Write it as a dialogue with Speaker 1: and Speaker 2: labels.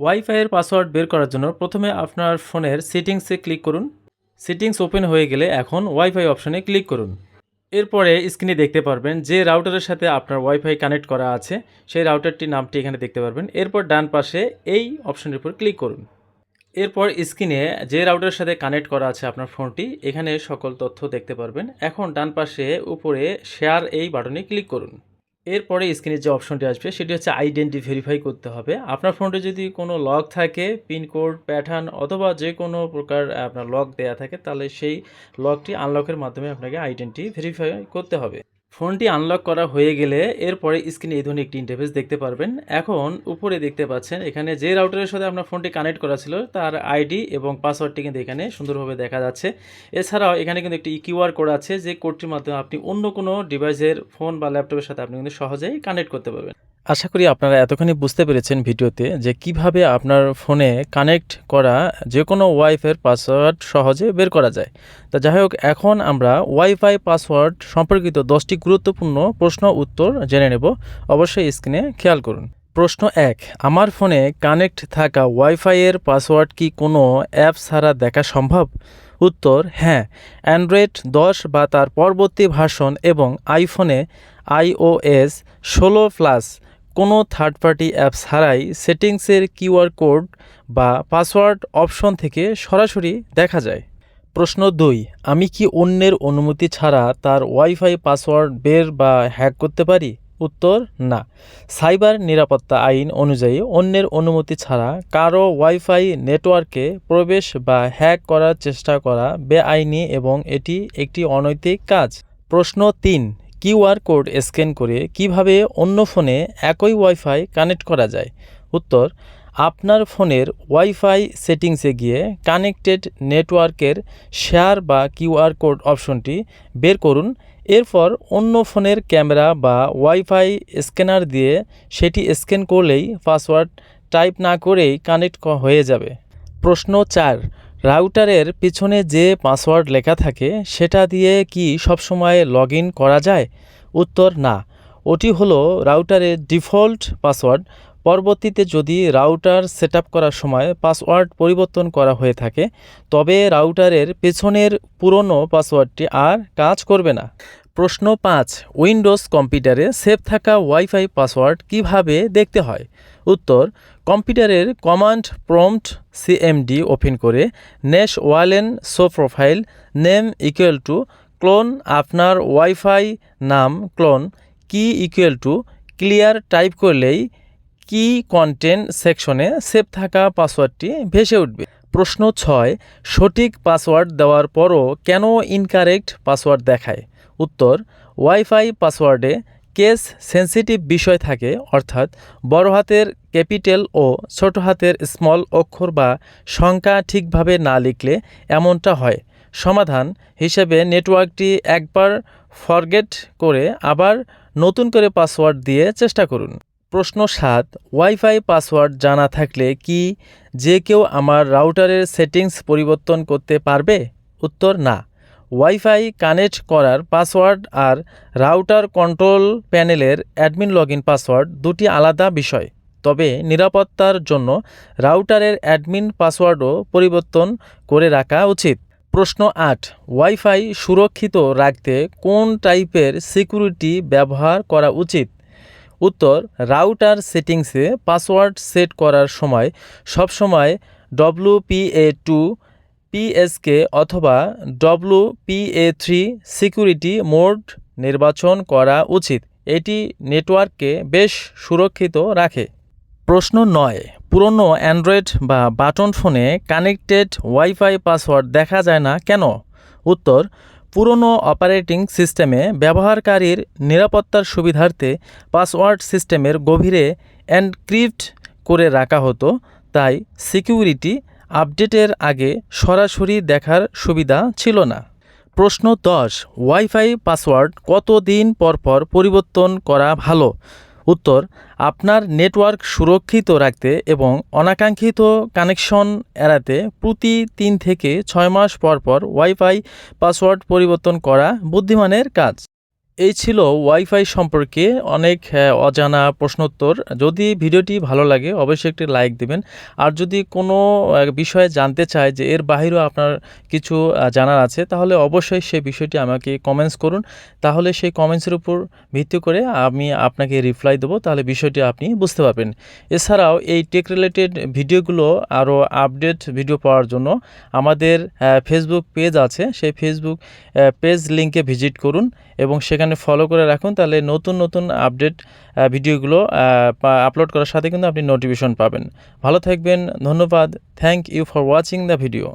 Speaker 1: ওয়াইফাইয়ের password বের করার জন্য প্রথমে আপনার ফোনের সেটিংসে ক্লিক করুন। সেটিংস ওপেন হয়ে গেলে এখন ওয়াইফাই অপশনে ক্লিক করুন। এরপরে স্ক্রিনে দেখতে পারবেন যে রাউটারের সাথে আপনার ওয়াইফাই কানেক্ট করা আছে সেই রাউটারটির নামটি এখানে দেখতে পারবেন। এরপর ডান পাশে এই অপশনের উপর ক্লিক করুন। এরপর স্ক্রিনে যে রাউটারের সাথে কানেক্ট করা আছে আপনার ফোনটি এখানে সকল তথ্য দেখতে পারবেন। এখন ডান পাশে উপরে শেয়ার এই বাটনে ক্লিক করুন। এরপরে স্ক্রিনের যে অপশনটি আসবে সেটি হচ্ছে আইডেন্টি ভেরিফাই করতে হবে। আপনার ফোনটি যদি কোনো লক থাকে, পিনকোড, প্যাটার্ন অথবা যে কোনো প্রকার আপনার লক দেয়া থাকে তাহলে সেই লকটি আনলকের মাধ্যমে আপনাকে আইডেন্টি ভেরিফাই করতে হবে। ফোনটি আনলক করা হয়ে গেলে এরপরে স্ক্রিনে এই ধরনের একটি ইন্টারফেস দেখতে পারবেন। এখন উপরে দেখতে পাচ্ছেন এখানে যে রাউটারের সাথে আপনার ফোনটি কানেক্ট করা ছিল তার আইডি এবং পাসওয়ার্ডটি কিন্তু এখানে সুন্দরভাবে দেখা যাচ্ছে। এছাড়াও এখানে কিন্তু একটি কিউআর কোড আছে যে কোডটির মাধ্যমে আপনি অন্য কোনো ডিভাইসের ফোন বা ল্যাপটপের সাথে আপনি কিন্তু সহজেই কানেক্ট করতে পারবেন। আশা করি আপনারা এতখানি বুঝতে পেরেছেন ভিডিওতে যে কিভাবে আপনার ফোনে কানেক্ট করা যে কোনো ওয়াইফাইয়ের পাসওয়ার্ড সহজে বের করা যায়। তা যাই হোক, এখন আমরা ওয়াইফাই পাসওয়ার্ড সম্পর্কিত 10টি গুরুত্বপূর্ণ প্রশ্ন উত্তর জেনে নেব। অবশ্যই স্ক্রিনে খেয়াল করুন। প্রশ্ন 1, আমার ফোনে কানেক্ট থাকা ওয়াইফাইয়ের পাসওয়ার্ড কি কোনো অ্যাপ ছাড়া দেখা সম্ভব? উত্তর হ্যাঁ, অ্যান্ড্রয়েড 10 বা তার পরবর্তী ভার্সন এবং আইফোনে iOS 16+ কোনো থার্ড পার্টি অ্যাপ ছাড়াই সেটিংসের কিউআর কোড বা পাসওয়ার্ড অপশন থেকে সরাসরি দেখা যায়। প্রশ্ন 2, আমি কি অন্যের অনুমতি ছাড়া তার ওয়াইফাই পাসওয়ার্ড বের বা হ্যাক করতে পারি? উত্তর না, সাইবার নিরাপত্তা আইন অনুযায়ী অন্যের অনুমতি ছাড়া কারো ওয়াইফাই নেটওয়ার্কে প্রবেশ বা হ্যাক করার চেষ্টা করা বেআইনি এবং এটি একটি অনৈতিক কাজ। প্রশ্ন 3, কিউআর কোড স্ক্যান করে কিভাবে অন্য ফোনে একই ওয়াইফাই কানেক্ট করা যায়? উত্তর, আপনার ফোনের ওয়াইফাই সেটিংসে গিয়ে কানেক্টেড নেটওয়ার্কের শেয়ার বা কিউআর কোড অপশনটি বের করুন। এরপর অন্য ফোনের ক্যামেরা বা ওয়াইফাই স্ক্যানার দিয়ে সেটি স্ক্যান করলেই পাসওয়ার্ড টাইপ না করেই কানেক্ট হয়ে যাবে। প্রশ্ন 4, রাউটারের পিছনে যে পাসওয়ার্ড লেখা থাকে সেটা দিয়ে কি সবসময় লগ ইন করা যায়? উত্তর না, ওটি হলো রাউটারের ডিফল্ট পাসওয়ার্ড। পরবর্তীতে যদি রাউটার সেট আপ করার সময় পাসওয়ার্ড পরিবর্তন করা হয়ে থাকে তবে রাউটারের পেছনের পুরনো পাসওয়ার্ডটি আর কাজ করবে না। প্রশ্ন 5, উইন্ডোজ কম্পিউটারে সেভ থাকা ওয়াইফাই পাসওয়ার্ড কিভাবে দেখতে হয়? উত্তর, কম্পিউটারের কমান্ড প্রম্পট সিএমডি ওপেন করে netsh wlan show profile name equal to clone আপনার ওয়াইফাই নাম clone key equal to clear type করলেই কি কন্টেন্ট সেকশনে সেভ থাকা পাসওয়ার্ডটি ভেসে উঠবে। প্রশ্ন 6, সঠিক পাসওয়ার্ড দেওয়ার পরও কেন ইনকারেক্ট পাসওয়ার্ড দেখায়? উত্তর, ওয়াইফাই পাসওয়ার্ডে কেস সেন্সিটিভ বিষয় থাকে, অর্থাৎ বড় হাতের ক্যাপিটাল ও ছোট হাতের স্মল অক্ষর বা সংখ্যা ঠিকভাবে না লিখলে এমনটা হয়। সমাধান হিসেবে নেটওয়ার্কটি একবার ফরগেট করে আবার নতুন করে পাসওয়ার্ড দিয়ে চেষ্টা করুন। প্রশ্ন 7, ওয়াইফাই পাসওয়ার্ড জানা থাকলে কি যে কেউ আমার রাউটারের সেটিংস পরিবর্তন করতে পারবে? উত্তর না, ওয়াইফাই কানেক্ট করার পাসওয়ার্ড আর রাউটার কন্ট্রোল প্যানেলের অ্যাডমিন লগইন পাসওয়ার্ড দুটি আলাদা বিষয়। তবে নিরাপত্তার জন্য রাউটারের অ্যাডমিন পাসওয়ার্ডও পরিবর্তন করে রাখা উচিত। প্রশ্ন 8, ওয়াইফাই সুরক্ষিত রাখতে কোন টাইপের সিকিউরিটি ব্যবহার করা উচিত? উত্তর, রাউটার সেটিংসে পাসওয়ার্ড সেট করার সময় সবসময় WPA2 PSK অথবা WPA3 সিকিউরিটি মোড নির্বাচন করা উচিত। এটি নেটওয়ার্ককে বেশ সুরক্ষিত রাখে। প্রশ্ন 9, পুরনো অ্যান্ড্রয়েড বা বাটন ফোনে কানেক্টেড ওয়াইফাই পাসওয়ার্ড দেখা যায় না কেন? উত্তর, পুরনো অপারেটিং সিস্টেমে ব্যবহারকারীর নিরাপত্তার সুবিধার্থে পাসওয়ার্ড সিস্টেমের গভীরে এনক্রিপ্ট করে রাখা হতো, তাই সিকিউরিটি আপডেটের আগে সরাসরি দেখার সুবিধা ছিল না। প্রশ্ন 10, ওয়াইফাই পাসওয়ার্ড কতদিন পর পর পরিবর্তন করা ভালো? উত্তর, আপনার নেটওয়ার্ক সুরক্ষিত রাখতে এবং অনাকাঙ্ক্ষিত কানেকশন এড়াতে প্রতি 3 থেকে 6 মাস পর পর ওয়াইফাই পাসওয়ার্ড পরিবর্তন করা বুদ্ধিমানের কাজ। এই ছিল ওয়াইফাই সম্পর্কে অনেক অজানা প্রশ্নোত্তর। যদি ভিডিওটি ভালো লাগে অবশ্যই একটি লাইক দিবেন। আর যদি কোনো বিষয়ে জানতে চায় যে এর বাহিরেও আপনার কিছু জানার আছে, তাহলে অবশ্যই সেই বিষয়টি আমাকে কমেন্টস করুন। তাহলে সেই কমেন্টসের উপর ভিত্তি করে আমি আপনাকে রিপ্লাই দেবো, তাহলে বিষয়টি আপনি বুঝতে পারবেন। এছাড়াও এই টেক রিলেটেড ভিডিওগুলো আরও আপডেট ভিডিও পাওয়ার জন্য আমাদের ফেসবুক পেজ আছে, সেই ফেসবুক পেজ লিঙ্কে ভিজিট করুন এবং সেখানে ফলো করে রাখুন। তাহলে নতুন নতুন আপডেট ভিডিওগুলো আপলোড করার সাথে কিন্তু আপনি নোটিফিকেশন পাবেন। ভালো থাকবেন, ধন্যবাদ। Thank you for watching the video.